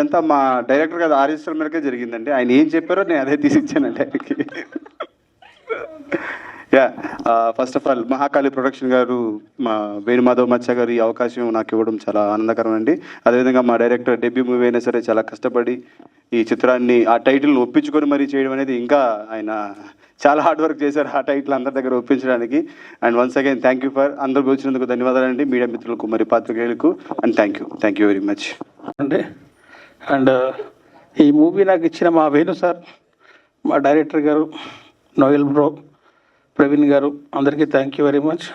ఇదంతా మా డైరెక్టర్ గారు ఆర్ఎస్ఎల్ మేరకే జరిగిందండి. ఆయన ఏం చెప్పారో నేను అదే తీసిచ్చానండి ఆయనకి. Yeah, first of all Mahakali production గారు, మా వేణుమాధవ్ మచ్చ గారు ఈ అవకాశం నాకు ఇవ్వడం చాలా ఆనందకరం అండి. అదేవిధంగా మా డైరెక్టర్ డెబ్యూ మూవీ అయినా సరే చాలా కష్టపడి ఈ చిత్రాన్ని ఆ టైటిల్ని ఒప్పించుకొని మరీ చేయడం అనేది, ఇంకా ఆయన చాలా హార్డ్ వర్క్ చేశారు ఆ టైటిల్ అందరి దగ్గర ఒప్పించడానికి. And once again thank you for అందరూ వచ్చినందుకు ధన్యవాదాలండి, మీడియా మిత్రులకు మరి పాత్రికేయులకు. And thank you very much అండి. అండ్ ఈ మూవీ నాకు ఇచ్చిన మా వేణు సార్, మా డైరెక్టర్ గారు, నోయల్ బ్రో, ప్రవీణ్ గారు, అందరికీ థ్యాంక్ యూ వెరీ మచ్.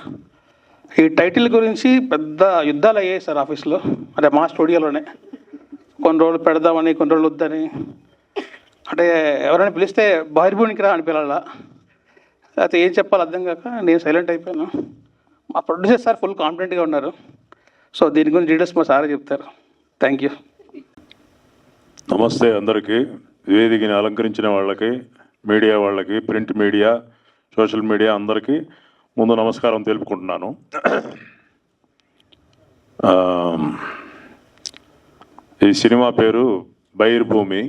ఈ టైటిల్ గురించి పెద్ద యుద్ధాలు అయ్యాయి సార్ ఆఫీస్లో, అంటే మా స్టూడియోలోనే. కొన్ని రోజులు పెడదామని, కొన్ని రోజులు వద్దని, అంటే ఎవరైనా పిలిస్తే బహిర్భూమికి రా అని పిల్లల, అయితే ఏం చెప్పాలి అర్థం కాక నేను సైలెంట్ అయిపోయాను. మా ప్రొడ్యూసర్ సార్ ఫుల్ కాన్ఫిడెంట్గా ఉన్నారు. సో దీని గురించి డీటెయిల్స్ మా సారే చెప్తారు. Thank you. నమస్తే అందరికీ. వేదికని అలంకరించిన వాళ్ళకి, మీడియా వాళ్ళకి, ప్రింట్ మీడియా, సోషల్ మీడియా అందరికీ ముందు నమస్కారం తెలుపుకుంటున్నాను. ఈ సినిమా పేరు బైర్భూమి.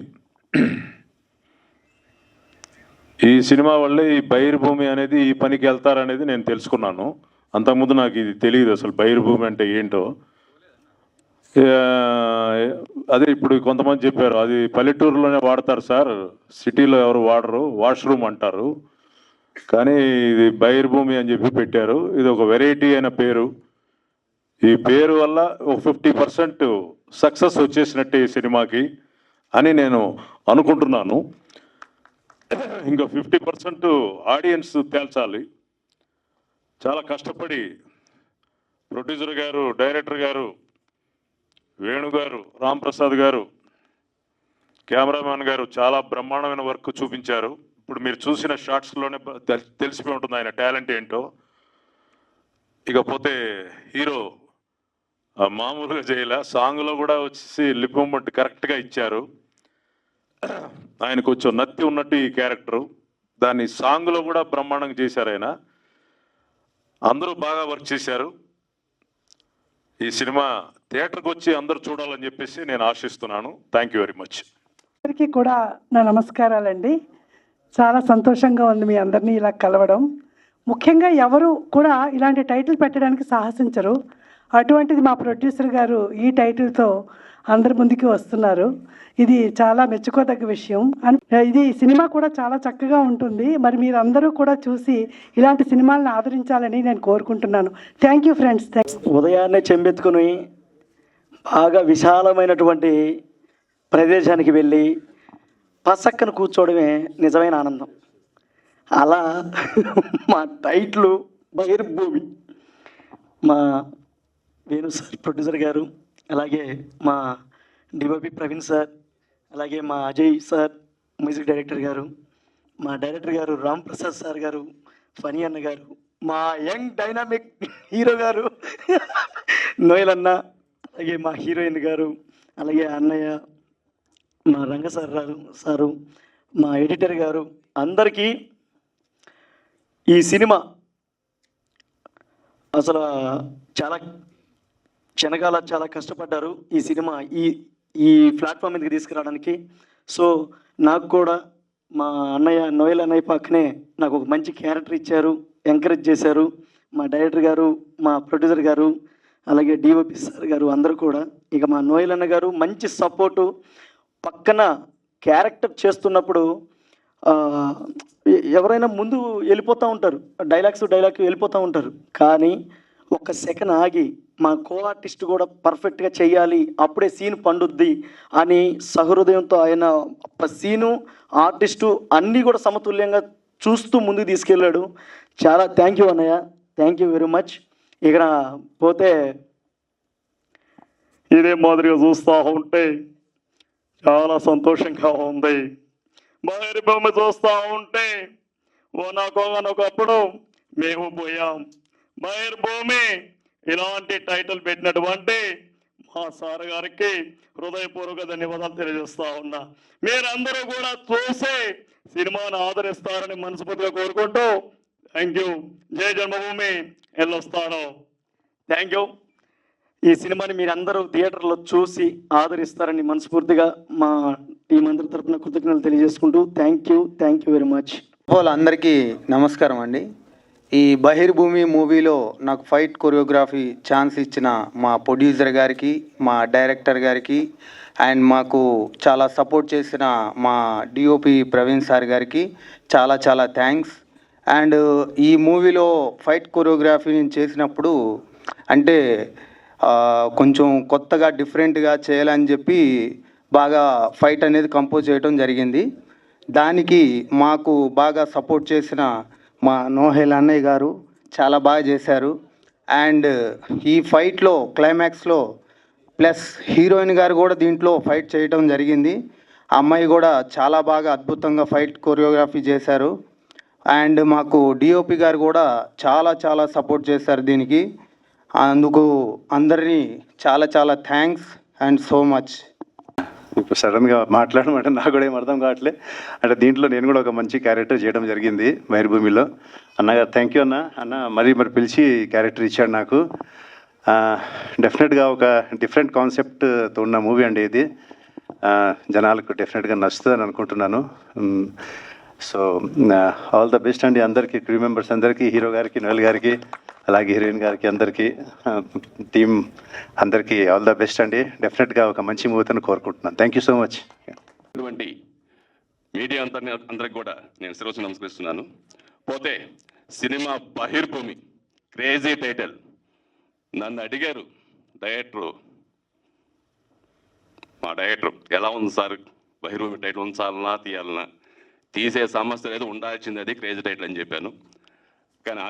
ఈ సినిమా వల్లే ఈ బైర్భూమి అనేది ఈ పనికి వెళ్తారనేది నేను తెలుసుకున్నాను. అంతకుముందు నాకు ఇది తెలియదు అసలు బైర్భూమి అంటే ఏంటో. అదే ఇప్పుడు కొంతమంది చెప్పారు అది పల్లెటూరులోనే వాడతారు సార్, సిటీలో ఎవరు వాడరు, వాష్రూమ్ అంటారు. కానీ ఇది బైర్భూమి అని చెప్పి పెట్టారు. ఇది ఒక వెరైటీ అయిన పేరు. ఈ పేరు వల్ల ఒక 50% సక్సెస్ వచ్చేసినట్టే ఈ సినిమాకి అని నేను అనుకుంటున్నాను. ఇంకా 50% ఆడియన్స్ తేల్చాలి. చాలా కష్టపడి ప్రొడ్యూసర్ గారు, డైరెక్టర్ గారు, వేణు గారు, రామ్ ప్రసాద్ గారు, కెమెరామ్యాన్ గారు చాలా బ్రహ్మాండమైన వర్క్ చూపించారు. ఇప్పుడు మీరు చూసిన షార్ట్స్లోనే తెలిసిపోయి ఉంటుంది ఆయన టాలెంట్ ఏంటో. ఇకపోతే హీరో మామూలుగా చేయలే, సాంగ్లో కూడా వచ్చేసి లిప్ మూమెంట్ కరెక్ట్గా ఇచ్చారు. ఆయన కొంచెం నత్తి ఉన్నట్టు ఈ క్యారెక్టరు, దాన్ని సాంగ్లో కూడా బ్రహ్మాండంగా చేశారు ఆయన. అందరూ బాగా వర్క్ చేశారు. ఈ సినిమా థియేటర్కి వచ్చి అందరూ చూడాలని చెప్పేసి నేను ఆశిస్తున్నాను. Thank you very much. అందరికీ కూడా నా నమస్కారాలండి. చాలా సంతోషంగా ఉంది మీ అందరినీ ఇలా కలవడం. ముఖ్యంగా ఎవరు కూడా ఇలాంటి టైటిల్ పెట్టడానికి సాహసించరు. అటువంటిది మా ప్రొడ్యూసర్ గారు ఈ టైటిల్తో అందరి ముందుకి వస్తున్నారు. ఇది చాలా మెచ్చుకోదగ్గ విషయం. ఇది సినిమా కూడా చాలా చక్కగా ఉంటుంది. మరి మీరు అందరూ కూడా చూసి ఇలాంటి సినిమాలను ఆదరించాలని నేను కోరుకుంటున్నాను. Thank you friends. ఉదయాన్నే చెంబెత్తుకుని బాగా విశాలమైనటువంటి ప్రదేశానికి వెళ్ళి పసక్కన కూర్చోవడమే నిజమైన ఆనందం. అలా మా టైటిల్ బైర్భూమి, మా వేణు సార్ ప్రొడ్యూసర్ గారు, అలాగే మా డిఓపి ప్రవీణ్ సార్, అలాగే మా అజయ్ సార్ మ్యూజిక్ డైరెక్టర్ గారు, మా డైరెక్టర్ గారు రామ్ ప్రసాద్ సార్ గారు, ఫనీ అన్న గారు, మా యంగ్ డైనామిక్ హీరో గారు నోయల్ అన్న, అలాగే మా హీరోయిన్ గారు, అలాగే అన్నయ్య, మా రంగ సారు, మా ఎడిటర్ గారు, అందరికీ ఈ సినిమా అసలు చాలా చాలా కష్టపడ్డారు ఈ సినిమా ఈ ప్లాట్ఫామ్ మీదకి తీసుకురావడానికి. సో నాకు కూడా మా అన్నయ్య నోయల్ అన్నయ్య పక్కనే నాకు ఒక మంచి క్యారెక్టర్ ఇచ్చారు, ఎంకరేజ్ చేశారు. మా డైరెక్టర్ గారు, మా ప్రొడ్యూసర్ గారు, అలాగే డిఓపి సార్ గారు అందరూ కూడా. ఇక మా నోయల్ అన్న గారు మంచి సపోర్టు. పక్కన క్యారెక్టర్ చేస్తున్నప్పుడు ఎవరైనా ముందు వెళ్ళిపోతూ ఉంటారు, డైలాగ్ వెళ్ళిపోతూ ఉంటారు. కానీ ఒక సెకండ్ ఆగి మా కో ఆర్టిస్ట్ కూడా పర్ఫెక్ట్గా చేయాలి, అప్పుడే సీన్ పండుద్ది అని సహృదయంతో ఆయన సీను, ఆర్టిస్టు అన్నీ కూడా సమతుల్యంగా చూస్తూ ముందుకు తీసుకెళ్ళాడు. చాలా థ్యాంక్ యూ అన్నయ్య, థ్యాంక్ యూ వెరీ మచ్. ఇక్కడ పోతే ఇదే మాదిరిగా చూస్తూ ఉంటే చాలా సంతోషంగా ఉంది. బహిర్భూమి చూస్తూ ఉంటే ఒకప్పుడు మేము పోయాం. బహిర్భూమి ఇలాంటి టైటిల్ పెట్టినటువంటి మా సార్ గారికి హృదయపూర్వక ధన్యవాదాలు తెలియజేస్తా ఉన్నా. మీరందరూ కూడా చూసి సినిమాను ఆదరిస్తారని మనస్ఫూర్తిగా కోరుకుంటూ థ్యాంక్ యూ. జై జన్మభూమి, వెళ్ళొస్తాను. Thank you. ఈ సినిమాని మీరందరూ థియేటర్లో చూసి ఆదరిస్తారని మనస్ఫూర్తిగా మా టీం అందరి తరఫున కృతజ్ఞతలు తెలియజేసుకుంటూ థ్యాంక్ యూ వెరీ మచ్. అందరికీ నమస్కారం అండి. ఈ బహిర్భూమి మూవీలో నాకు ఫైట్ కొరియోగ్రఫీ ఛాన్స్ ఇచ్చిన మా ప్రొడ్యూసర్ గారికి, మా డైరెక్టర్ గారికి అండ్ మాకు చాలా సపోర్ట్ చేసిన మా డిఓపి ప్రవీణ్ సార్ గారికి చాలా చాలా థ్యాంక్స్. అండ్ ఈ మూవీలో ఫైట్ కొరియోగ్రఫీ నేను చేసినప్పుడు అంటే కొంచెం కొత్తగా డిఫరెంట్గా చేయాలని చెప్పి బాగా ఫైట్ అనేది కంపోజ్ చేయడం జరిగింది. దానికి మాకు బాగా సపోర్ట్ చేసిన మా నోహెల్ అన్నయ్య గారు చాలా బాగా చేశారు. అండ్ ఈ ఫైట్లో క్లైమాక్స్లో ప్లస్ హీరోయిన్ గారు కూడా దీంట్లో ఫైట్ చేయడం జరిగింది. ఆ అమ్మాయి కూడా చాలా బాగా అద్భుతంగా ఫైట్ కొరియోగ్రఫీ చేశారు. అండ్ మాకు డిఓపి గారు కూడా చాలా చాలా సపోర్ట్ చేశారు దీనికి. అందుకు అందరినీ చాలా చాలా థ్యాంక్స్ అండ్ సో మచ్. ఇప్పుడు సడన్గా మాట్లాడమంటే నాకు కూడా ఏం అర్థం కావట్లే. అంటే దీంట్లో నేను కూడా ఒక మంచి క్యారెక్టర్ చేయడం జరిగింది బహిర్భూమిలో. అన్నగారు థ్యాంక్ యూ అన్న మరి పిలిచి క్యారెక్టర్ ఇచ్చాడు నాకు. డెఫినెట్గా ఒక డిఫరెంట్ కాన్సెప్ట్తో ఉన్న మూవీ అండి ఇది. జనాలకు డెఫినెట్గా నచ్చుతుందని అనుకుంటున్నాను. సో ఆల్ ద బెస్ట్ అండి అందరికీ, క్రూ మెంబర్స్ అందరికీ, హీరో గారికి, నోయల్ గారికి, అలాగే హీరోయిన్ గారికి, అందరికీ, టీమ్ అందరికీ ఆల్ ద బెస్ట్ అండి. డెఫినెట్గా ఒక మంచి మూవీతో కోరుకుంటున్నాను. Thank you so much. ఇటువంటి మీడియా అందరికి కూడా నేను శిరస్సు నమస్కరిస్తున్నాను. పోతే సినిమా బహిర్భూమి క్రేజీ టైటిల్. నన్ను అడిగారు మా డైరెక్టర్ ఎలా ఉంది సార్ బహిర్భూమి టైటిల్ ఉంచాలన్నా తీయాలన్నా, తీసే సమస్య లేదు, ఉండాల్సింది అది క్రేజీ టైటిల్ అని చెప్పాను. కానీ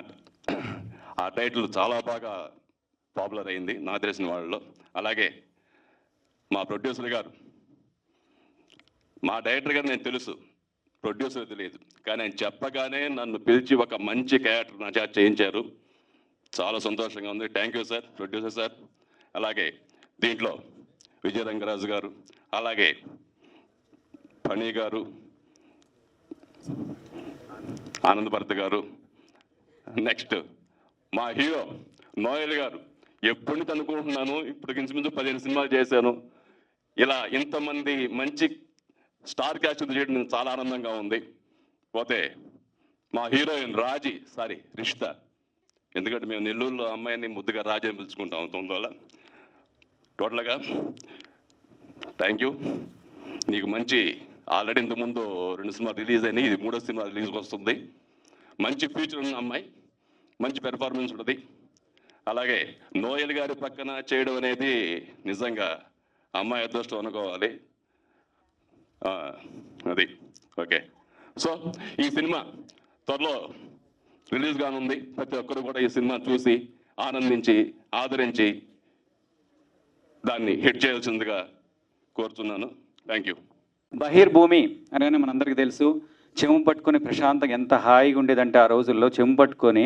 ఆ టైటిల్ చాలా బాగా పాపులర్ అయింది నాకు తెలిసిన వాళ్ళలో. అలాగే మా ప్రొడ్యూసర్ గారు, మా డైరెక్టర్ గారు నేను తెలుసు, ప్రొడ్యూసర్ తెలియదు, కానీ ఆయన చెప్పగానే నన్ను పిలిచి ఒక మంచి క్యారెక్టర్ నా చేత చేయించారు. చాలా సంతోషంగా ఉంది. Thank you sir, producer sir. అలాగే దీంట్లో విజయ రంగరాజు గారు, అలాగే ఫణి గారు, ఆనంద్ భరత్ గారు, నెక్స్ట్ మా హీరో నోయల్ గారు. ఎప్పటి నుంచి అనుకుంటున్నాను, ఇప్పుడు ఇంచుమించు 15 సినిమాలు చేశాను. ఇలా ఇంతమంది మంచి స్టార్ క్యాస్ట్ చేయడం నాకు చాలా ఆనందంగా ఉంది. పోతే మా హీరోయిన్ రిషిత, ఎందుకంటే మేము నెల్లూరులో అమ్మాయిని ముద్దుగా రాజీ అని పిలుచుకుంటాం. తొందరలో టోటల్గా థ్యాంక్ యూ. నీకు మంచి ఆల్రెడీ ఇంతకుముందు 2 సినిమాలు రిలీజ్ అయినాయి, ఇది 3వ సినిమా రిలీజ్కి వస్తుంది. మంచి ఫ్యూచర్ ఉన్న అమ్మాయి, మంచి పెర్ఫార్మెన్స్ ఉంటుంది. అలాగే నోయల్ గారి పక్కన చేయడం అనేది నిజంగా అమ్మాయి అదృష్టం అనుకోవాలి. అది ఓకే. సో ఈ సినిమా త్వరలో రిలీజ్ కానుంది. ప్రతి ఒక్కరు కూడా ఈ సినిమా చూసి ఆనందించి ఆదరించి దాన్ని హిట్ చేయాల్సిందిగా కోరుతున్నాను. Thank you. బహిర్భూమి అనగానే మనందరికీ తెలుసు, చెంబు పట్టుకొని ప్రశాంతంగా ఎంత హాయిగా ఉండేదంటే ఆ రోజుల్లో చెంబు పట్టుకొని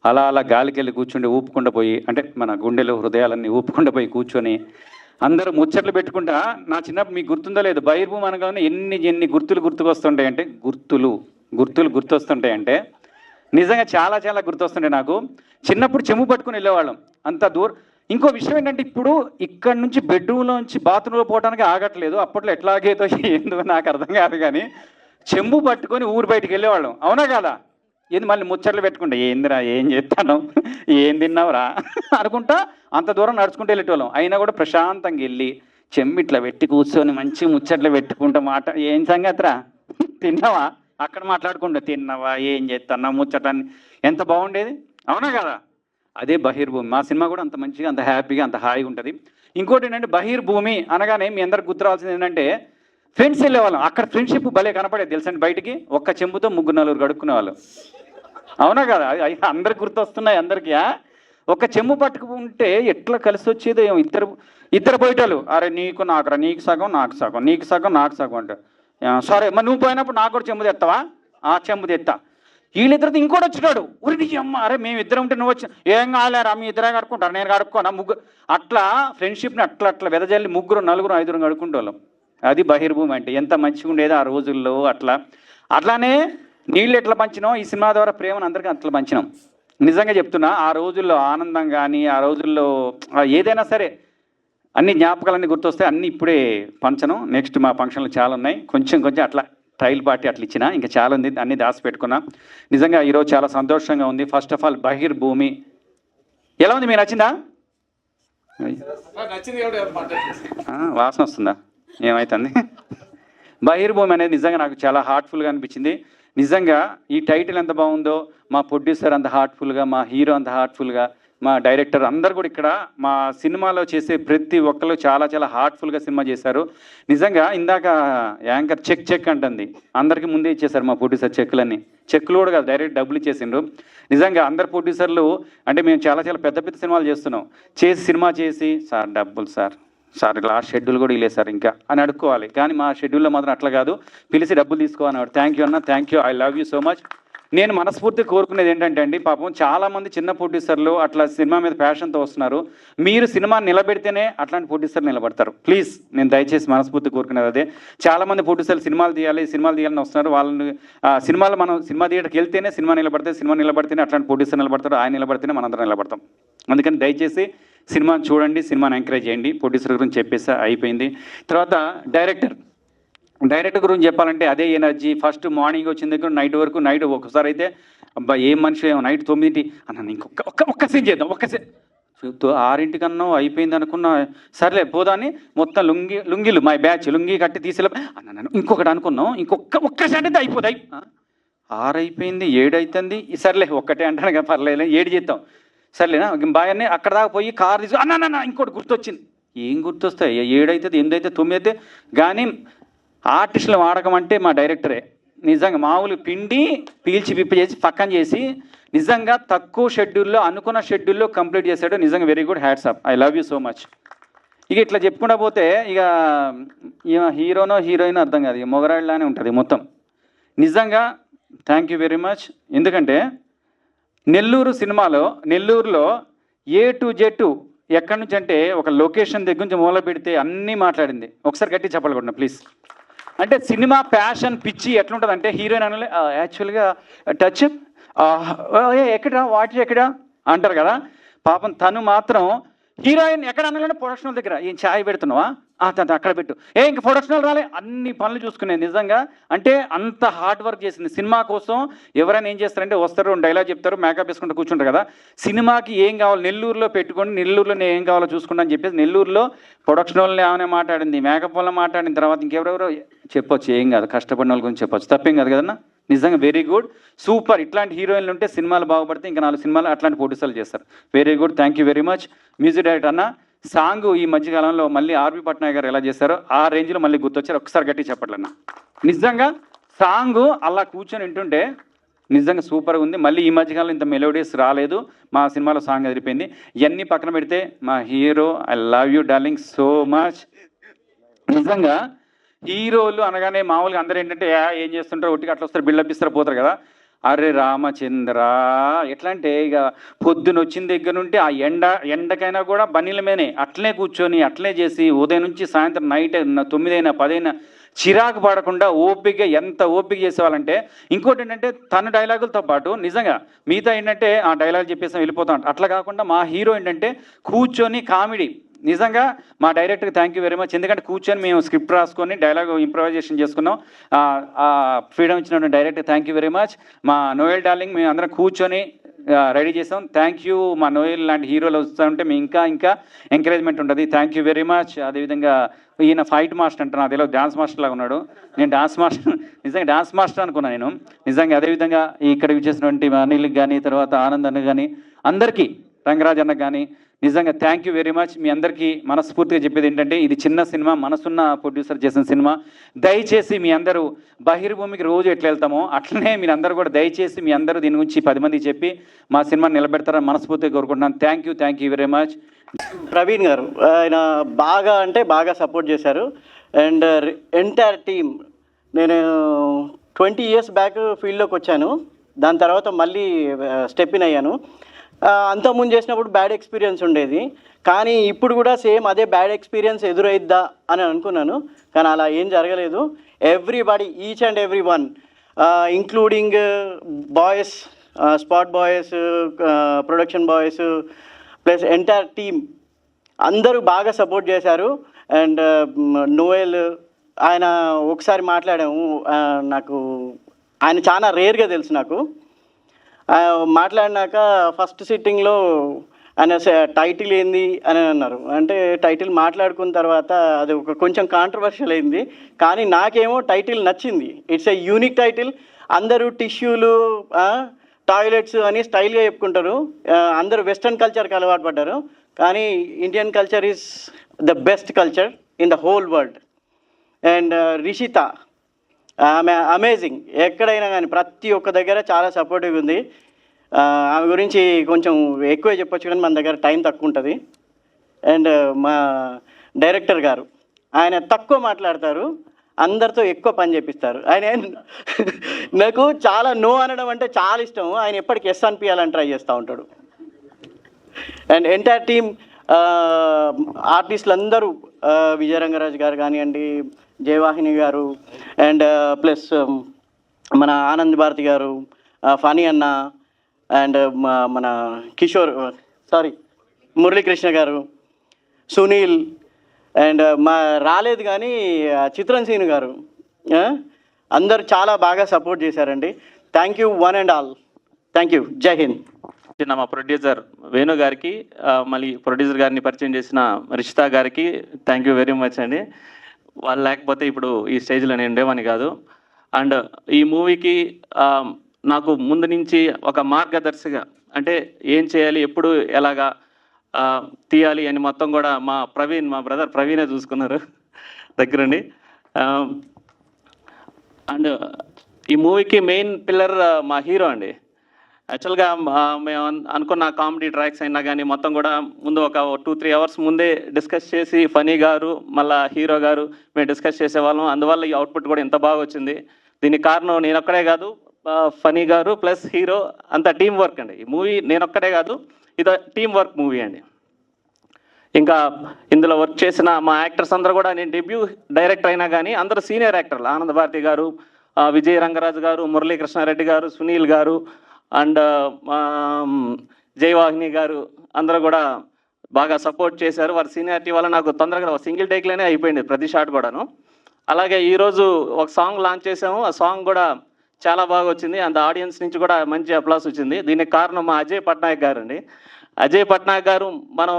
అలా అలా గాలికెళ్ళి కూర్చుండి ఊపుకుండా పోయి, అంటే మన గుండెలు హృదయాలన్నీ ఊపుకుండా పోయి కూర్చొని అందరూ ముచ్చట్లు పెట్టుకుంటా. నా చిన్నప్పుడు మీకు గుర్తుందో లేదు, బహిర్భూమి అనగానే ఎన్ని గుర్తులు గుర్తుకొస్తుంటాయంటే గుర్తులు గుర్తొస్తుంటాయంటే నిజంగా చాలా చాలా గుర్తొస్తుంటాయి నాకు. చిన్నప్పుడు చెంబు పట్టుకొని వెళ్ళేవాళ్ళం అంత దూరం. ఇంకో విషయం ఏంటంటే, ఇప్పుడు ఇక్కడ నుంచి బెడ్రూమ్లోంచి బాత్రూంలో పోవడానికి ఆగట్లేదు. అప్పట్లో ఎట్లాగేదో ఏందో నాకు అర్థం కాదు, కానీ చెంబు పట్టుకొని ఊరు బయటికి వెళ్ళేవాళ్ళం. అవునా కదా? ఏంది మళ్ళీ ముచ్చట్లు పెట్టుకుంటా, ఏందిరా ఏం చేస్తాను, ఏం తిన్నావురా అనుకుంటా అంత దూరం నడుచుకుంటూ వెళ్ళేటోళ్ళం. అయినా కూడా ప్రశాంతంగా వెళ్ళి చెంబు ఇట్లా పెట్టి కూర్చొని మంచి ముచ్చట్లు పెట్టుకుంటా ఏం సంగతిరా తిన్నావా, అక్కడ మాట్లాడుకుంటా తిన్నావా, ఏం చేస్తున్నావు, ముచ్చటాన్ని ఎంత బాగుండేది. అవునా కదా? అదే బహిర్భూమి. మా సినిమా కూడా అంత మంచిగా, అంత హ్యాపీగా, అంత హాయిగా ఉంటుంది. ఇంకోటి ఏంటంటే, బహిర్భూమి అనగానే మీ అందరికి గుర్తురావాల్సింది ఏంటంటే, ఫ్రెండ్స్ వెళ్ళేవాళ్ళం. అక్కడ ఫ్రెండ్షిప్ భలే కనపడేది తెలుసండి. బయటికి ఒక్క చెంబుతో 3-4 కడుక్కునే వాళ్ళు. అవునా కదా? అందరికి గుర్తొస్తున్నాయి అందరికీ. ఒక చెంబు పట్టుకుంటే ఎట్లా కలిసి వచ్చేదో ఏమో. ఇద్దరు పోయేటోళ్ళు, అరే నీకు నాకురా, నీకు సగం నాకు సగం, నీకు సగం నాకు సగం అంటే, సరే మరి నువ్వు పోయినప్పుడు నాకు కూడా చెంబు తెస్తావా? ఆ చెంబు తెస్తా. వీళ్ళిద్దరితో ఇంకోటి వచ్చాడు, ఉరి అమ్మ, అరే మేము ఇద్దరం ఉంటే నువ్వు వచ్చి ఏం కాలేరా, మీ ఇద్దరే కడుక్కుంటారు, నేను కడుక్కోనా, ముగ్గురు. అట్లా ఫ్రెండ్షిప్ని అట్లా వెదజల్లి 3, 4, 5 కడుక్కుంటోళ్ళం. అది బహిర్భూమి అంటే. ఎంత మంచిగా ఉండేది ఆ రోజుల్లో. అట్లానే నీళ్ళు ఎట్లా పంచినాం, ఈ సినిమా ద్వారా ప్రేమను అందరికీ అట్లా పంచినాం. నిజంగా చెప్తున్నా, ఆ రోజుల్లో ఆనందం కానీ ఆ రోజుల్లో ఏదైనా సరే అన్ని జ్ఞాపకాలన్నీ గుర్తొస్తాయి. అన్నీ ఇప్పుడే పంచను. నెక్స్ట్ మా ఫంక్షన్లు చాలా ఉన్నాయి. కొంచెం అట్లా ట్రైల్ పార్టీ అట్లా ఇచ్చిన, ఇంకా చాలా ఉంది, అన్ని దాచి పెట్టుకున్నా. నిజంగా ఈరోజు చాలా సంతోషంగా ఉంది. ఫస్ట్ ఆఫ్ ఆల్ బహిర్భూమి ఎలా ఉంది? మీకు నచ్చిందా? వాసన వస్తుందా? ఏమైతుంది? బహిర్భూమి అనేది నిజంగా నాకు చాలా హార్ట్ఫుల్గా అనిపించింది. నిజంగా ఈ టైటిల్ ఎంత బాగుందో, మా ప్రొడ్యూసర్ అంత హార్ట్ఫుల్గా, మా హీరో అంత హార్ట్ఫుల్గా, మా డైరెక్టర్ అందరు కూడా ఇక్కడ మా సినిమాలో చేసే ప్రతి ఒక్కరు చాలా చాలా హార్ట్ఫుల్గా సినిమా చేశారు. నిజంగా ఇందాక యాంకర్ చెక్ అంటుంది, అందరికీ ముందే ఇచ్చేశారు మా ప్రొడ్యూసర్ చెక్కులు కూడా కాదు, డైరెక్ట్ డబ్బులు ఇచ్చేసిండ్రు. నిజంగా అందరు ప్రొడ్యూసర్లు అంటే మేము చాలా చాలా పెద్ద సినిమాలు చేస్తున్నాం, సినిమా చేసి సార్ డబ్బులు సార్ లాస్ట్ షెడ్యూల్ కూడా ఇలే సార్ ఇంకా అని అడుక్కోవాలి. కానీ మా షెడ్యూల్లో మాత్రం అట్లా కాదు, పిలిచి డబ్బులు తీసుకోవాలన్నాడు. థ్యాంక్ యూ అన్న, thank you, I love you so much. నేను మనస్ఫూర్తిగా కోరుకునేది ఏంటంటే అండి, పాపం చాలామంది చిన్న ప్రొడ్యూసర్లు అట్లా సినిమా మీద ప్యాషన్తో వస్తున్నారు. మీరు సినిమా నిలబెడితేనే అట్లాంటి ప్రొడ్యూసర్లు నిలబడతారు. ప్లీజ్, నేను దయచేసి మనస్ఫూర్తి కోరుకునేది అదే. చాలామంది ప్రొడ్యూసర్లు సినిమాలు తీయాలని వస్తున్నారు. వాళ్ళని సినిమాలు మనం సినిమా థియేటర్కి వెళ్తేనే సినిమా నిలబడితేనే అట్లాంటి ప్రొడ్యూసర్ నిలబడతారు. ఆయన నిలబడితేనే మనందరం నిలబడతాం. అందుకని దయచేసి సినిమాని చూడండి, సినిమాని ఎంకరేజ్ చేయండి. ప్రొడ్యూసర్ గురించి చెప్పేసి అయిపోయింది. తర్వాత డైరెక్టర్ గురించి చెప్పాలంటే అదే ఎనర్జీ. ఫస్ట్ మార్నింగ్ వచ్చిన దగ్గర నైట్ ఒకసారి అయితే అబ్బా ఏం మనిషి, నైట్ 9 అన్న ఇంకొక సీన్ చేద్దాం, ఒక్క సీన్ 6 అయిపోయింది అనుకున్నా. సర్లే పోదాన్ని మొత్తం లుంగీలు మా బ్యాచ్ లుంగి కట్టి తీసేలా అన్న ఇంకొకటి అనుకున్నాం, ఒక్క షాట్ అయితే అయిపోతాయి. 6 అయిపోయింది, 7 అవుతుంది, సర్లే ఒక్కటే అంటాను కదా, పర్లేదు 7 చేద్దాం, సర్లేనా బాయన్ని అక్కడ దాకా పోయి కారు తీసు అన్న ఇంకోటి గుర్తొచ్చింది. ఏం గుర్తొస్తాయి? 7 అవుతుంది, 8 అవుతుంది, 9 అయితే. కానీ ఆర్టిస్టులు వాడకం అంటే మా డైరెక్టరే. నిజంగా మామూలు పిండి పీల్చి విప్పి చేసి పక్కన చేసి నిజంగా తక్కువ షెడ్యూల్లో అనుకున్న షెడ్యూల్లో కంప్లీట్ చేశాడు. నిజంగా very good, hats off, I love you so much. ఇక ఇట్లా చెప్పుకుంటా పోతే ఇక హీరోనో హీరోయిన్ అర్థం కాదు, ఇక మొగరాళ్ళలానే ఉంటుంది మొత్తం. నిజంగా థ్యాంక్ యూ వెరీ మచ్. ఎందుకంటే నెల్లూరులో A to Z ఎక్కడి నుంచి అంటే ఒక లొకేషన్ దగ్గర నుంచి మూల పెడితే అన్నీ మాట్లాడింది. ఒకసారి గట్టి చెప్పాలి కూడా ప్లీజ్. అంటే సినిమా ప్యాషన్ పిచ్చి ఎట్లుంటుంది అంటే హీరోయిన్ అనలే యాక్చువల్గా టచ్ ఎక్కడ అంటారు కదా. పాపం తను మాత్రం హీరోయిన్ ఎక్కడ అనగానే ప్రొడక్షనల్ దగ్గర ఏం ఛాయ్ పెడుతున్నావా అక్కడ పెట్టు, ఇంక ప్రొడక్షనల్ రాలే, అన్ని పనులు చూసుకునేది. నిజంగా అంటే అంత హార్డ్ వర్క్ చేసింది సినిమా కోసం. ఎవరైనా ఏం చేస్తారంటే వస్తారు, డైలాగ్ చెప్తారు, మేకప్ వేసుకుంటూ కూర్చుంటారు కదా. సినిమాకి ఏం కావాలి నెల్లూరులో పెట్టుకోండి, నెల్లూరులో ఏం కావాలో చూసుకుంటా అని చెప్పేసి నెల్లూరులో ప్రొడక్షన్ వాళ్ళని ఏమైనా మాట్లాడింది, మేకప్ వల్ల మాట్లాడిన తర్వాత ఇంకెవరెవరో చెప్పొచ్చు, ఏం కాదు, కష్టపడిన వాళ్ళ గురించి చెప్పొచ్చు, తప్పేం కాదు కదన్నా. నిజంగా వెరీ గుడ్, సూపర్. ఇట్లాంటి హీరోయిన్లు ఉంటే సినిమాలు బాగుపడితే ఇంకా 4 సినిమాలు అట్లాంటి ప్రొడ్యూసర్లు చేస్తారు. Very good, thank you very much. Music director అన్న సాంగ్ ఈ మధ్యకాలంలో మళ్ళీ ఆర్వి పట్నాయక్ గారు ఎలా చేశారో ఆ రేంజ్లో మళ్ళీ గుర్తొచ్చారు. ఒకసారి గట్టి చెప్పట్లన్న. నిజంగా సాంగ్ అలా కూర్చొని వింటుంటే నిజంగా సూపర్గా ఉంది. మళ్ళీ ఈ మధ్యకాలంలో ఇంత మెలోడీస్ రాలేదు. మా సినిమాలో సాంగ్ అదిరిపోయింది. ఇవన్నీ పక్కన పెడితే మా hero, I love you darling so much. నిజంగా హీరోలు అనగానే మామూలుగా అందరూ ఏంటంటే ఏం చేస్తుంటారు, ఒట్టిగా అట్లా వస్తారు, బిల్డప్ ఇస్తారు, పోతారు కదా. అరే రామచంద్ర ఎట్లా అంటే ఇక పొద్దున వచ్చిన దగ్గర నుండి ఆ ఎండకైనా కూడా బన్నీల మీదనే అట్లనే కూర్చొని అట్లనే చేసి ఉదయం నుంచి సాయంత్రం నైట్ 9 అయినా 10 అయినా చిరాకు పడకుండా ఓపికగా ఎంత ఓపిక చేసేవాళ్ళంటే. ఇంకోటి ఏంటంటే తన డైలాగులతో పాటు నిజంగా మిగతా ఏంటంటే ఆ డైలాగ్ చెప్పేసి వెళ్ళిపోతాం, అట్లా కాకుండా మా హీరో ఏంటంటే కూర్చొని కామెడీ. నిజంగా మా డైరెక్టర్కి థ్యాంక్ యూ వెరీ మచ్. ఎందుకంటే కూర్చొని మేము స్క్రిప్ట్ రాసుకొని డైలాగ్ ఇంప్రవైజేషన్ చేసుకున్నాం. ఫ్రీడమ్ ఇచ్చినటువంటి director thank you very much. మా నోయల్ డార్లింగ్ మేము అందరం కూర్చొని రెడీ చేసాం. Thank you. మా నోయల్ లాంటి హీరోలు వస్తూ ఉంటే మేము ఇంకా ఎంకరేజ్మెంట్ ఉంటుంది. Thank you very much. అదేవిధంగా ఈయన ఫైట్ మాస్టర్ అంటారు, అదేలో డాన్స్ మాస్టర్ లాగా ఉన్నాడు. నేను డాన్స్ మాస్టర్, నిజంగా డాన్స్ మాస్టర్ అనుకున్నాను నేను నిజంగా. అదేవిధంగా ఇక్కడ ఇచ్చేసినటువంటి అనిల్కి కానీ, తర్వాత ఆనంద్ అన్న కానీ, అందరికీ, రంగరాజ్ అన్నకు కానీ నిజంగా థ్యాంక్ యూ వెరీ మచ్. మీ అందరికీ మనస్ఫూర్తిగా చెప్పేది ఏంటంటే ఇది చిన్న సినిమా, మనసున్న ప్రొడ్యూసర్ చేసిన సినిమా. దయచేసి మీ అందరూ బహిర్భూమికి రోజు ఎట్లా వెళ్తామో అట్లనే మీరు అందరూ కూడా దయచేసి మీ అందరూ దీని గురించి 10 మందికి చెప్పి మా సినిమాని నిలబెడతారని మనస్ఫూర్తిగా కోరుకుంటున్నాను. Thank you very much. Praveen గారు ఆయన బాగా సపోర్ట్ చేశారు. And entire team. నేను 20 years బ్యాక్ ఫీల్డ్లోకి వచ్చాను, దాని తర్వాత మళ్ళీ స్టెప్ ఇన్ అయ్యాను. అంతకుముందు చేసినప్పుడు బ్యాడ్ ఎక్స్పీరియన్స్ ఉండేది, కానీ ఇప్పుడు కూడా సేమ్ అదే బ్యాడ్ ఎక్స్పీరియన్స్ ఎదురైద్దా అని అనుకున్నాను, కానీ అలా ఏం జరగలేదు. Everybody, each and every one, including boys, spot boys, production boys plus entire team అందరూ బాగా సపోర్ట్ చేశారు. అండ్ నోయల్ ఆయన ఒకసారి మాట్లాడాము, నాకు ఆయన చాలా రేర్గా తెలుసు నాకు. మాట్లాడినాక ఫస్ట్ సిట్టింగ్లో ఆయన టైటిల్ ఏంది అని అన్నారు. అంటే టైటిల్ మాట్లాడుకున్న తర్వాత అది ఒక కొంచెం కాంట్రవర్షియల్ అయింది, కానీ నాకేమో టైటిల్ నచ్చింది. It's a unique title. అందరూ టిష్యూలు, టాయిలెట్స్ అని స్టైల్గా చెప్పుకుంటారు, అందరూ వెస్ట్రన్ కల్చర్కి అలవాటు పడ్డారు. కానీ Indian culture is the best culture in the whole world. And Rishitha ఆమె అమేజింగ్, ఎక్కడైనా కానీ ప్రతి ఒక్క దగ్గర చాలా సపోర్టివ్ ఉంది. ఆమె గురించి కొంచెం ఎక్కువే చెప్పొచ్చు, కానీ మన దగ్గర టైం తక్కువ ఉంటుంది. అండ్ మా డైరెక్టర్ గారు ఆయన తక్కువ మాట్లాడతారు, అందరితో ఎక్కువ పని చేపిస్తారు. ఆయన నాకు చాలా నో అనడం అంటే చాలా ఇష్టం. ఆయన ఎప్పటికి ఎస్ అనిపించాలని ట్రై చేస్తూ ఉంటాడు. అండ్ ఎంటైర్ టీమ్ ఆర్టిస్టులు అందరూ, విజయరంగరాజు గారు కానివ్వండి, జయవాహిని గారు, అండ్ ప్లస్ మన ఆనంద్ భారతి గారు, ఫనీ అన్న, అండ్ మన కిషోర్ మురళీకృష్ణ గారు, సునీల్, అండ్ మా రాలేదు కానీ చిత్రం సీను గారు, అందరూ చాలా బాగా సపోర్ట్ చేశారండి. Thank you one and all. Thank you. జై హింద్. మా ప్రొడ్యూసర్ వేణు గారికి, మళ్ళీ ప్రొడ్యూసర్ గారిని పరిచయం చేసిన రిషితా గారికి థ్యాంక్ యూ వెరీ మచ్ అండి. వాళ్ళు లేకపోతే ఇప్పుడు ఈ స్టేజ్లో నేను ఉండేవాని కాదు. అండ్ ఈ మూవీకి నాకు ముందు నుంచి ఒక మార్గదర్శిగా, అంటే ఏం చేయాలి, ఎప్పుడు ఎలాగా తీయాలి అని మొత్తం కూడా మా బ్రదర్ ప్రవీణే చూసుకున్నారు దగ్గరుండి. అండ్ ఈ మూవీకి మెయిన్ పిల్లర్ మా హీరో అండి. యాక్చువల్గా మేము అనుకున్న కామెడీ ట్రాక్స్ అయినా కానీ మొత్తం కూడా ముందు ఒక 2-3 అవర్స్ ముందే డిస్కస్ చేసి ఫనీ గారు మళ్ళీ హీరో గారు మేము డిస్కస్ చేసేవాళ్ళం. అందువల్ల ఈ అవుట్పుట్ కూడా ఎంత బాగా వచ్చింది. దీనికి కారణం నేను ఒక్కడే కాదు, ఫనీ గారు ప్లస్ హీరో అంత టీం వర్క్ అండి. ఈ మూవీ నేను ఒక్కడే కాదు, ఇది టీం వర్క్ మూవీ అండి. ఇంకా ఇందులో వర్క్ చేసిన మా యాక్టర్స్ అందరూ కూడా, నేను డెబ్యూ డైరెక్టర్ అయినా కానీ అందరూ సీనియర్ యాక్టర్లు. ఆనంద్ భారతి గారు, విజయ రంగరాజు గారు, మురళీకృష్ణారెడ్డి గారు, సునీల్ గారు, అండ్ జయవాహిని గారు అందరూ కూడా బాగా సపోర్ట్ చేశారు. వారి సీనియారిటీ వల్ల నాకు తొందరగా సింగిల్ టేక్లోనే అయిపోయింది ప్రతి షాట్ కూడాను. అలాగే ఈరోజు ఒక సాంగ్ లాంచ్ చేసాము, ఆ సాంగ్ కూడా చాలా బాగా వచ్చింది. అండ్ ఆడియన్స్ నుంచి కూడా మంచి అప్లాస్ వచ్చింది. దీనికి కారణం మా అజయ్ పట్నాయక్ గారు అండి. అజయ్ పట్నాయక్ గారు, మనం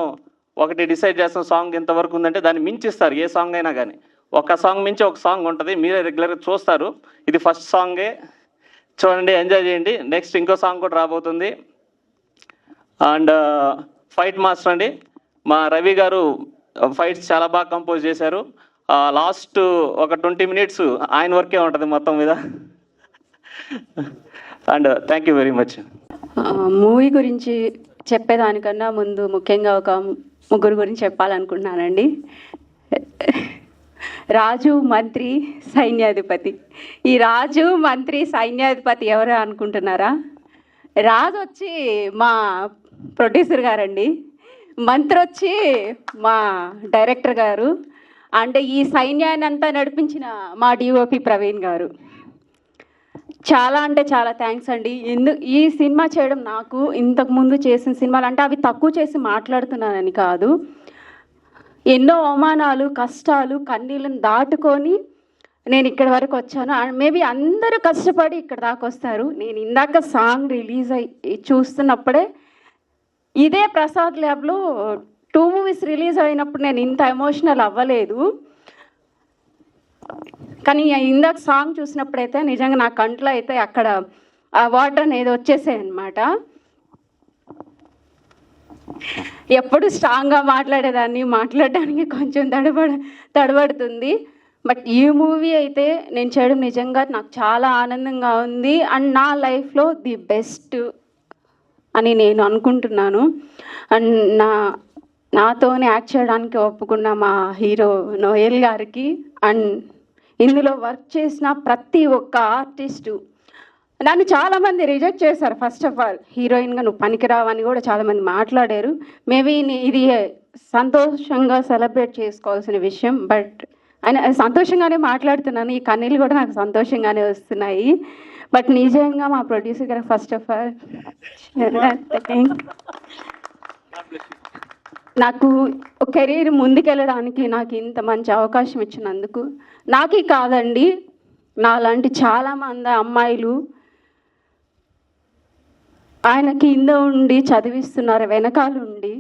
ఒకటి డిసైడ్ చేస్తాం సాంగ్ ఎంతవరకు ఉందంటే దాన్ని మించిస్తారు ఏ సాంగ్ అయినా కానీ. ఒక సాంగ్ మించి ఒక సాంగ్ ఉంటుంది, మీరే రెగ్యులర్గా చూస్తారు. ఇది ఫస్ట్ సాంగే, చూడండి, ఎంజాయ్ చేయండి. నెక్స్ట్ ఇంకో సాంగ్ కూడా రాబోతుంది. అండ్ ఫైట్ మాస్టర్ అండి, మా రవి గారు ఫైట్స్ చాలా బాగా కంపోజ్ చేశారు. లాస్ట్ ఒక 20 minutes ఆయన వర్కే ఉంటుంది మొత్తం మీద. And thank you very much. Movie గురించి చెప్పేదానికన్నా ముందు ముఖ్యంగా ఒక ముగ్గురు గురించి చెప్పాలనుకుంటున్నానండి. రాజు, మంత్రి, సైన్యాధిపతి. ఈ రాజు, మంత్రి, సైన్యాధిపతి ఎవరు అనుకుంటున్నారా? రాజు వచ్చి మా ప్రొడ్యూసర్ గారండి, మంత్రి వచ్చి మా డైరెక్టర్ గారు, అంటే ఈ సైన్యాన్ని అంతా నడిపించిన మా డిఓపి ప్రవీణ్ గారు. చాలా అంటే చాలా థ్యాంక్స్ అండి. ఈ సినిమా చేయడం, నాకు ఇంతకుముందు చేసిన సినిమాలు అంటే అవి తక్కువ చేసి మాట్లాడుతున్నానని కాదు, ఎన్నో అవమానాలు, కష్టాలు, కన్నీళ్ళని దాటుకొని నేను ఇక్కడి వరకు వచ్చాను. మేబీ అందరూ కష్టపడి ఇక్కడ దాకా వస్తారు. నేను ఇందాక సాంగ్ రిలీజ్ అయ్యి చూస్తున్నప్పుడే ఇదే ప్రసాద్ ల్యాబ్లో 2 movies రిలీజ్ అయినప్పుడు నేను ఇంత ఎమోషనల్ అవ్వలేదు. కానీ ఇందాక సాంగ్ చూసినప్పుడైతే నిజంగా నా కంట్లో అయితే అక్కడ ఆ వాటర్ అనేది వచ్చేసాయి అన్నమాట. ఎప్పుడు స్ట్రాంగ్గా మాట్లాడేదాన్ని, మాట్లాడడానికి కొంచెం తడబడుతుంది. బట్ ఈ మూవీ అయితే నేను చేయడం నిజంగా నాకు చాలా ఆనందంగా ఉంది. అండ్ నా లైఫ్లో ది బెస్ట్ అని నేను అనుకుంటున్నాను. అండ్ నాతోనే యాక్ట్ చేయడానికి ఒప్పుకున్న మా హీరో నోయల్ గారికి, అండ్ ఇందులో వర్క్ చేసిన ప్రతి ఒక్క ఆర్టిస్టు. నన్ను చాలామంది రిజెక్ట్ చేశారు. ఫస్ట్ ఆఫ్ ఆల్, హీరోయిన్గా నువ్వు పనికిరావని కూడా చాలామంది మాట్లాడారు. మేబీ ఇది సంతోషంగా సెలబ్రేట్ చేసుకోవాల్సిన విషయం. బట్ ఆయన సంతోషంగానే మాట్లాడుతున్నాను, ఈ కన్నీళ్ళు కూడా నాకు సంతోషంగానే వస్తున్నాయి. బట్ నిజంగా మా ప్రొడ్యూసర్ గారు ఫస్ట్ ఆఫ్ ఆల్ నాకు కెరీర్ ముందుకెళ్ళడానికి నాకు ఇంత మంచి అవకాశం ఇచ్చినందుకు నాకే కాదండి, నాలాంటి చాలామంది అమ్మాయిలు ఆయన కింద ఉండి చదివిస్తున్నారు, వెనకాలండి.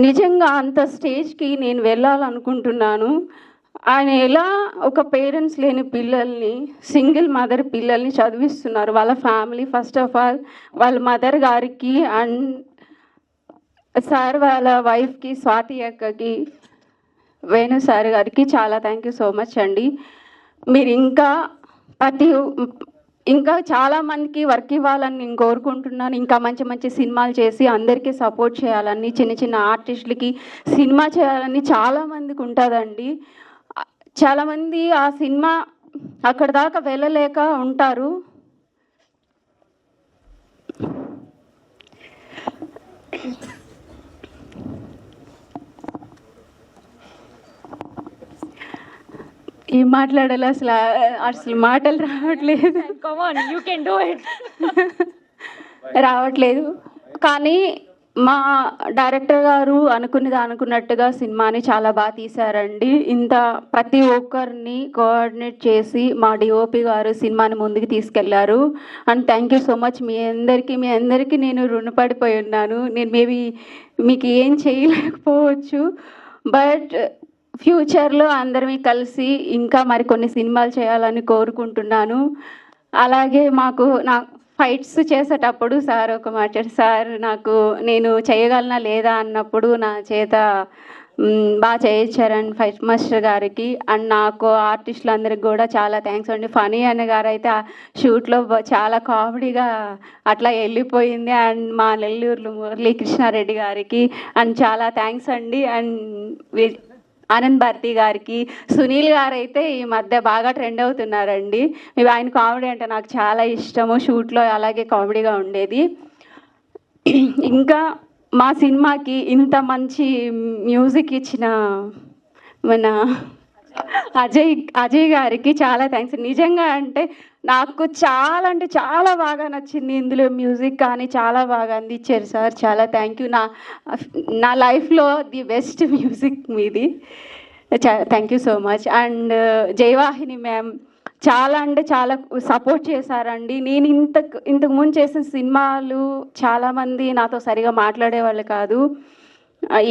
నిజంగా అంత స్టేజ్కి నేను వెళ్ళాలనుకుంటున్నాను. ఆయన ఎలా ఒక పేరెంట్స్ లేని పిల్లల్ని, సింగిల్ మదర్ పిల్లల్ని చదివిస్తున్నారు. వాళ్ళ ఫ్యామిలీ ఫస్ట్ ఆఫ్ ఆల్ వాళ్ళ మదర్ గారికి అండ్ సార్ వాళ్ళ వైఫ్కి స్వాతి అక్కకి, వేణు సార్ గారికి చాలా థ్యాంక్ యూ సో మచ్ అండి. మీరు ఇంకా చాలామందికి వర్క్ ఇవ్వాలని నేను కోరుకుంటున్నాను. ఇంకా మంచి మంచి సినిమాలు చేసి అందరికీ సపోర్ట్ చేయాలని, చిన్న చిన్న ఆర్టిస్టులకి సినిమా చేయాలని చాలామందికి ఉంటుందండి. చాలామంది ఆ సినిమా అక్కడ దాకా వెళ్ళలేక ఉంటారు. ఏం మాట్లాడాలి అసలు మాటలు రావట్లేదు. రావట్లేదు. కానీ మా డైరెక్టర్ గారు అనుకున్నట్టుగా సినిమాని చాలా బాగా తీశారండి. ఇంత ప్రతి ఒక్కరిని కోఆర్డినేట్ చేసి మా డిఓపి గారు సినిమాని ముందుకు తీసుకెళ్లారు. And thank you so much. మీ అందరికీ నేను రుణపడిపోయి ఉన్నాను. నేను మేబీ మీకు ఏం చేయలేకపోవచ్చు, బట్ ఫ్యూచర్లో అందరం కలిసి ఇంకా మరికొన్ని సినిమాలు చేయాలని కోరుకుంటున్నాను. అలాగే నా ఫైట్స్ చేసేటప్పుడు సార్ ఒక మాట, సార్ నేను చేయగలనా లేదా అన్నప్పుడు నా చేత బాగా చేయించారండి ఫైట్ మాస్టర్ గారికి. అండ్ నాకు ఆర్టిస్టులందరికీ కూడా చాలా థ్యాంక్స్ అండి. ఫనీ అన్న గారు అయితే ఆ షూట్లో చాలా కామెడీగా అట్లా వెళ్ళిపోయింది. అండ్ మా నెల్లూరు మురళీకృష్ణారెడ్డి గారికి అండ్ చాలా థ్యాంక్స్ అండి. అండ్ ఆనంద్ భారతి గారికి, సునీల్ గారు అయితే ఈ మధ్య బాగా ట్రెండ్ అవుతున్నారండి. ఆయన కామెడీ అంటే నాకు చాలా ఇష్టము. షూట్లో అలాగే కామెడీగా ఉండేది. ఇంకా మా సినిమాకి ఇంత మంచి మ్యూజిక్ ఇచ్చిన మన అజయ్ గారికి చాలా థ్యాంక్స్. నిజంగా అంటే నాకు చాలా బాగా నచ్చింది. ఇందులో మ్యూజిక్ కానీ చాలా బాగా అందించారు సార్. చాలా థ్యాంక్ యూ. నా లైఫ్లో ది బెస్ట్ మ్యూజిక్ మీది. Thank you so much. And Jayavahini ma'am చాలా సపోర్ట్ చేశారండి. నేను ఇంతకు ముందు చేసిన సినిమాలు చాలామంది నాతో సరిగా మాట్లాడేవాళ్ళు కాదు.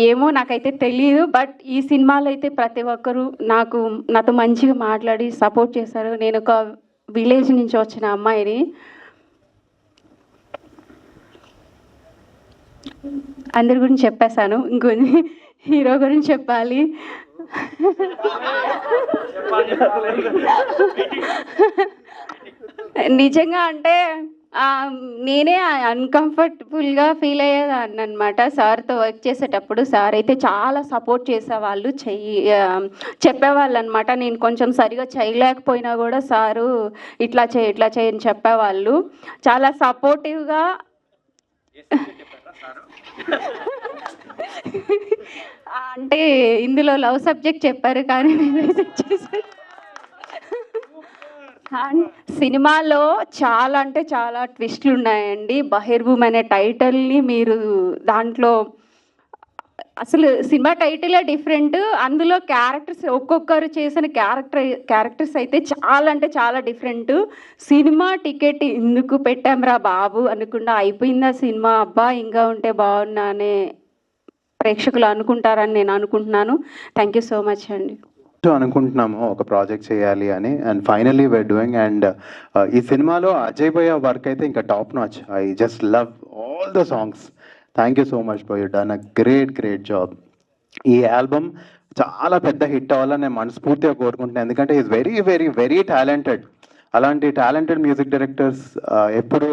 ఏమో నాకైతే తెలియదు, బట్ ఈ సినిమాలో అయితే ప్రతి ఒక్కరూ నాతో మంచిగా మాట్లాడి సపోర్ట్ చేశారు. నేను ఒక విలేజ్ నుంచి వచ్చిన అమ్మాయిని. అందరి గురించి చెప్పేశాను, ఇంకొన్ని హీరో గురించి చెప్పాలి. నిజంగా అంటే నేనే అన్కంఫర్టబుల్గా ఫీల్ అయ్యేదాన్ని అనమాట సార్తో వర్క్ చేసేటప్పుడు. సార్ అయితే చాలా సపోర్ట్ చేసేవాళ్ళు, చెప్పేవాళ్ళు అనమాట. నేను కొంచెం సరిగా చేయలేకపోయినా కూడా సారు ఇట్లా చేయి అని చెప్పేవాళ్ళు. చాలా సపోర్టివ్గా అంటే ఇందులో లవ్ సబ్జెక్ట్ చెప్పారు కానీ నేను రిజెక్ట్ చేశాను. సినిమాలో చాలా ట్విస్ట్లు ఉన్నాయండి. బహిర్భూమి అనే టైటిల్ని మీరు దాంట్లో అసలు సినిమా టైటిలే డిఫరెంట్. అందులో క్యారెక్టర్స్ ఒక్కొక్కరు చేసిన క్యారెక్టర్స్ అయితే చాలా డిఫరెంట్. సినిమా టికెట్ ఎందుకు పెట్టాంరా బాబు అనుకుండా అయిపోయిందా సినిమా, అబ్బా ఇంకా ఉంటే బాగున్నా అనే ప్రేక్షకులు అనుకుంటారని నేను అనుకుంటున్నాను. థ్యాంక్ యూ సో మచ్ అండి. అనుకుంటున్నాము ఒక ప్రాజెక్ట్ చేయాలి అని, and finally we are doing. And ఈ సినిమాలో అజయ్ భయ్య వర్క్ అయితే ఇంకా top notch. I just love all the songs. Thank you so much for you done a great job. ఈ ఆల్బమ్ చాలా పెద్ద హిట్ అవ్వాలని నేను మనస్ఫూర్తిగా కోరుకుంటున్నాను. ఎందుకంటే ఈజ్ వెరీ టాలెంటెడ్. అలాంటి టాలెంటెడ్ మ్యూజిక్ డైరెక్టర్స్ ఎప్పుడు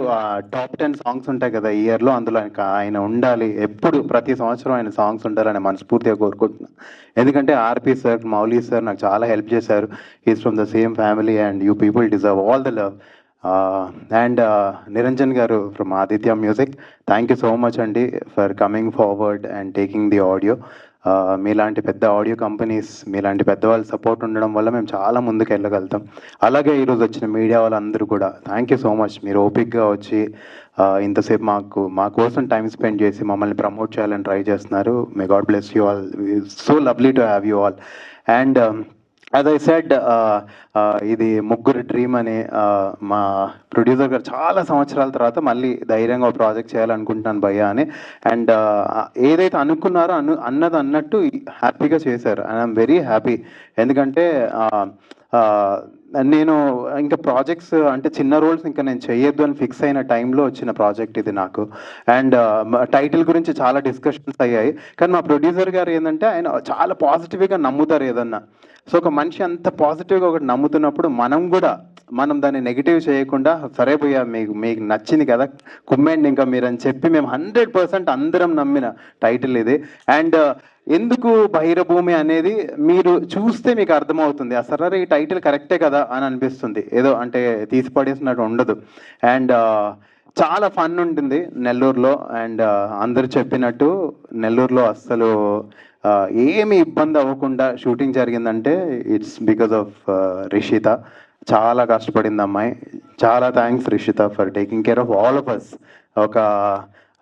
టాప్ 10 సాంగ్స్ ఉంటాయి కదా ఇయర్లో, అందులో ఆయన ఉండాలి. ఎప్పుడు ప్రతి సంవత్సరం ఆయన సాంగ్స్ ఉండాలని మనస్ఫూర్తిగా కోరుకుంటున్నాను. ఎందుకంటే ఆర్పి సార్, మౌలీ సార్ నాకు చాలా హెల్ప్ చేశారు. Is from the same family and you people deserve all the love. And Niranjan గారు from Aditya music, thank you so much అండి for coming forward and taking the audio. మీలాంటి పెద్ద ఆడియో కంపెనీస్, మీలాంటి పెద్దవాళ్ళ support ఉండడం వల్ల మేము చాలా ముందుకు వెళ్ళగలుగుతాం. అలాగే ఈరోజు వచ్చిన మీడియా వాళ్ళందరూ కూడా థ్యాంక్ యూ సో మచ్. మీరు ఓపిక్గా వచ్చి ఇంతసేపు మా కోసం టైం స్పెండ్ చేసి మమ్మల్ని ప్రమోట్ చేయాలని ట్రై చేస్తున్నారు. May God bless you all. So lovely to have you all. And as I said, ఇది ముగ్గురు డ్రీమ్ అని మా ప్రొడ్యూసర్ గారు చాలా సంవత్సరాల తర్వాత మళ్ళీ ధైర్యంగా ప్రాజెక్ట్ చేయాలనుకుంటున్నాను భయ్య అని. అండ్ ఏదైతే అనుకున్నారో అన్నది అన్నట్టు హ్యాపీగా చేశారు. And I'm very happy. ఎందుకంటే నేను ఇంకా ప్రాజెక్ట్స్ అంటే చిన్న రోల్స్ ఇంకా నేను చేయొద్దు అని ఫిక్స్ అయిన టైంలో వచ్చిన ప్రాజెక్ట్ ఇది నాకు. అండ్ టైటిల్ గురించి చాలా డిస్కషన్స్ అయ్యాయి. కానీ మా ప్రొడ్యూసర్ గారు ఏంటంటే ఆయన చాలా పాజిటివ్గా నమ్ముతారు ఏదన్నా. సో ఒక మనిషి అంత పాజిటివ్గా ఒకటి నమ్ముతున్నప్పుడు మనం దాన్ని నెగిటివ్ చేయకుండా, సరే భయ్యా మీకు నచ్చింది కదా కుమ్మెండి ఇంకా మీరు అని చెప్పి మేము 100% అందరం నమ్మిన టైటిల్ ఇది. అండ్ ఎందుకు బహిరభూమి అనేది మీరు చూస్తే మీకు అర్థమవుతుంది. అసలు ఈ టైటిల్ కరెక్టే కదా అని అనిపిస్తుంది. ఏదో అంటే తీసి పడేసినట్టు ఉండదు. అండ్ చాలా ఫన్ ఉంటుంది నెల్లూరులో. అండ్ అందరు చెప్పినట్టు నెల్లూరులో అస్సలు ఏమి ఇబ్బంది అవ్వకుండా షూటింగ్ జరిగిందంటే ఇట్స్ బికాజ్ ఆఫ్ రిషిత. చాలా కష్టపడింది అమ్మాయి. చాలా thanks Rishitha for taking care of all of us.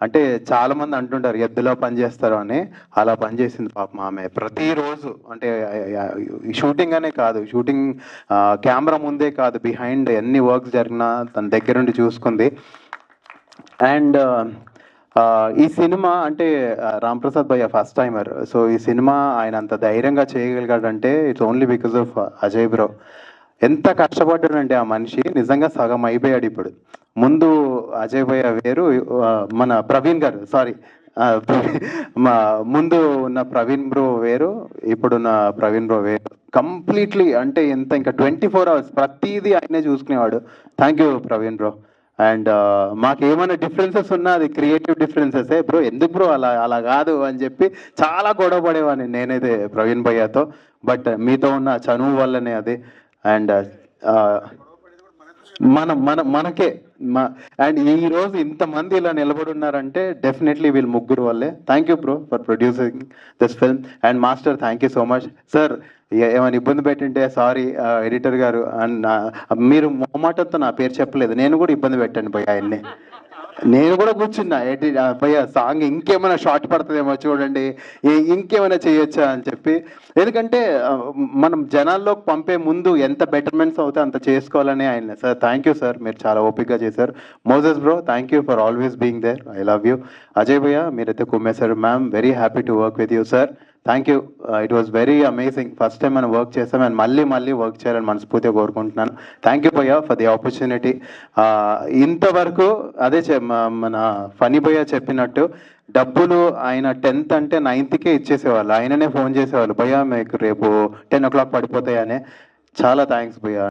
అంటే చాలా మంది అంటుంటారు ఎద్దులో పనిచేస్తారు అని, అలా పనిచేసింది పాపం ఆమె. ప్రతిరోజు అంటే షూటింగ్ అనే కాదు, షూటింగ్ కెమెరా ముందే కాదు, బిహైండ్ ఎన్ని వర్క్స్ జరిగినా తన దగ్గరుండి చూసుకుంది. అండ్ ఈ సినిమా అంటే రాంప్రసాద్ భయ్య ఫస్ట్ టైమర్. సో ఈ సినిమా ఆయన అంత ధైర్యంగా చేయగలిగాడంటే it's only because of Ajay bro. ఎంత కష్టపడ్డాడంటే ఆ మనిషి నిజంగా సగం అయిపోయాడు ఇప్పుడు. ముందు అజయ్ భయ్య వేరు, మన ప్రవీణ్ గారు ముందు ఉన్న ప్రవీణ్ బ్రో వేరు, ఇప్పుడున్న ప్రవీణ్ బ్రో వేరు. కంప్లీట్లీ అంటే ఇంకా 24 hours ప్రతిదీ ఆయనే చూసుకునేవాడు. Thank you Praveen bro. And మాకేమైనా డిఫరెన్సెస్ ఉన్నా అది క్రియేటివ్ డిఫరెన్సెసే బ్రో. ఎందుకు బ్రో అలా కాదు అని చెప్పి చాలా గొడవ పడేవాడిని నేనైతే ప్రవీణ్ భయ్యతో. బట్ మీతో ఉన్న చనువు వల్లనే అది. అండ్ మనకే అండ్ ఈ రోజు ఇంతమంది ఇలా నిలబడి ఉన్నారంటే డెఫినెట్లీ వీళ్ళు ముగ్గురు వల్లే. Thank you bro for producing this film. And master thank you so much. Sir ఏమైనా ఇబ్బంది పెట్టింటే సారీ ఎడిటర్ గారు. అండ్ మీరు మొహమాటంతో నా పేరు చెప్పలేదు, నేను కూడా ఇబ్బంది పెట్టాను భయ్య ఆయన్ని. నేను కూడా కూర్చున్నా భయ్య సాంగ్ ఇంకేమైనా షార్ట్ పడుతుందేమో చూడండి, ఇంకేమైనా చేయొచ్చా అని చెప్పి. ఎందుకంటే మనం జనాల్లోకి పంపే ముందు ఎంత బెటర్మెంట్స్ అవుతే అంత చేసుకోవాలని ఆయన. సార్ థ్యాంక్ యూ సార్, మీరు చాలా ఓపిక్గా చేశారు. Moses bro thank you for always being there. I love you. Ajay భయ్య మీరైతే కుమ్మేశారు. Ma'am very happy to work with you sir. Thank you. It was very amazing. First time మనం work చేస్తాం and మళ్ళీ వర్క్ చేయాలని మనస్ఫూర్తిగా కోరుకుంటున్నాను. థ్యాంక్ యూ భయ్య ఫర్ ది ఆపర్చునిటీ. ఇంతవరకు అదే మన ఫనీ భయ్య చెప్పినట్టు డబ్బులు ఆయన 10th అంటే 9thకే ఇచ్చేసేవాళ్ళు. ఆయననే ఫోన్ చేసేవాళ్ళు, భయ్య మీకు రేపు 10 o'clock పడిపోతాయనే. చాలా థ్యాంక్స్ భయ్య.